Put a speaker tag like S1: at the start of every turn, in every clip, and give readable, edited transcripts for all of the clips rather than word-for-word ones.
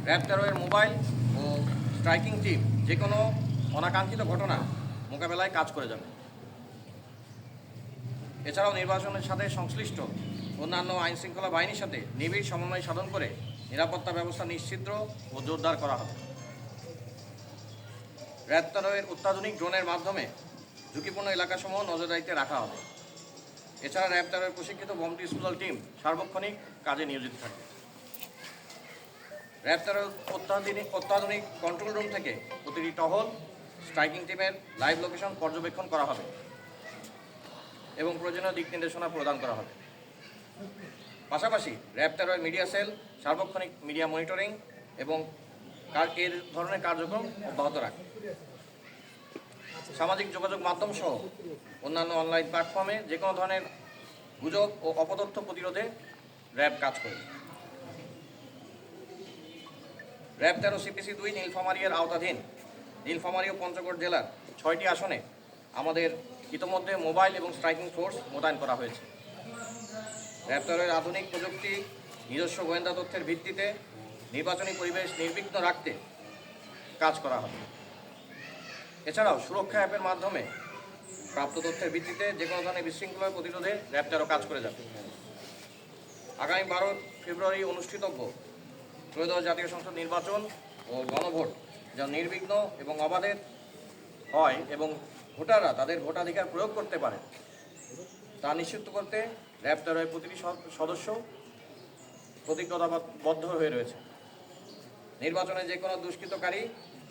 S1: RAB 13 এর mobile ও striking team যে কোনো অনাকাঙ্ক্ষিত ঘটনা মোকাবেলায় কাজ করে যাবে। এছাড়াও নির্বাচনের সাথে সংশ্লিষ্ট অন্যান্য আইনশৃঙ্খলা বাহিনীর সাথে নিবিড় সমন্বয় সাধন করে নিরাপত্তা ব্যবস্থা নিশ্চিদ্র ও জোরদার করা হবে। র্যাব 13 এর অত্যাধুনিক ড্রোনের মাধ্যমে ঝুঁকিপূর্ণ এলাকাসমূহ নজরদারিতে রাখা হবে। এছাড়া র্যাব 13 এর প্রশিক্ষিত বম ডিসপোজাল টিম সার্বক্ষণিক কাজে নিয়োজিত থাকবে। র্যাব 13 অত্যাধুনিক কন্ট্রোল রুম থেকে প্রতিটি টহল স্ট্রাইকিং টিমের লাইভ লোকেশন পর্যবেক্ষণ করা হবে এবং প্রয়োজনীয় দিক নির্দেশনা প্রদান করা হবে। পাশাপাশি র্যাব 13 এর মিডিয়া সেল সার্বক্ষণিক মিডিয়া মনিটরিং এবং এর ধরনের কার্যক্রম অব্যাহত রাখবে। সামাজিক যোগাযোগ মাধ্যম সহ অন্যান্য অনলাইন প্ল্যাটফর্মে যে কোনো ধরনের গুজব ও অপতথ্য প্রতিরোধে র্যাব কাজ করবে। র্যাব 13 CPC 2 নীলফামারীর আওতাধীন নীলফামারী ও পঞ্চগড় জেলার 6টি আসনে আমাদের ইতোমধ্যে মোবাইল এবং স্ট্রাইকিং ফোর্স মোতায়েন করা হয়েছে। র্যাব 13 এর আধুনিক প্রযুক্তি নিজস্ব গোয়েন্দা তথ্যের ভিত্তিতে নির্বাচনী পরিবেশ নির্বিঘ্ন রাখতে কাজ করা হবে। এছাড়াও সুরক্ষা অ্যাপের মাধ্যমে প্রাপ্ত তথ্যের ভিত্তিতে যে কোনো ধরনের বিশৃঙ্খলা প্রতিরোধে র্যাব 13 কাজ করে যাবে। আগামী 12 ফেব্রুয়ারি অনুষ্ঠিতব্য ত্রয়োদশ জাতীয় সংসদ নির্বাচন ও গণভোট যেন নির্বিঘ্ন এবং অবাধে হয় এবং ভোটাররা তাদের ভোটাধিকার প্রয়োগ করতে পারে তা নিশ্চিত করতে র্যাব 13 এর প্রতিটি সদস্য প্রতিজ্ঞাবদ্ধ হয়ে রয়েছে। নির্বাচনে যে কোনো দুষ্কৃতকারী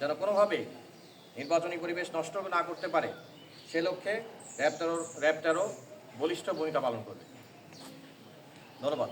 S1: যেন কোনোভাবেই নির্বাচনী পরিবেশ নষ্ট না করতে পারে সে লক্ষ্যে র্যাব 13 বলিষ্ঠ ভূমিকা পালন করবে। ধন্যবাদ।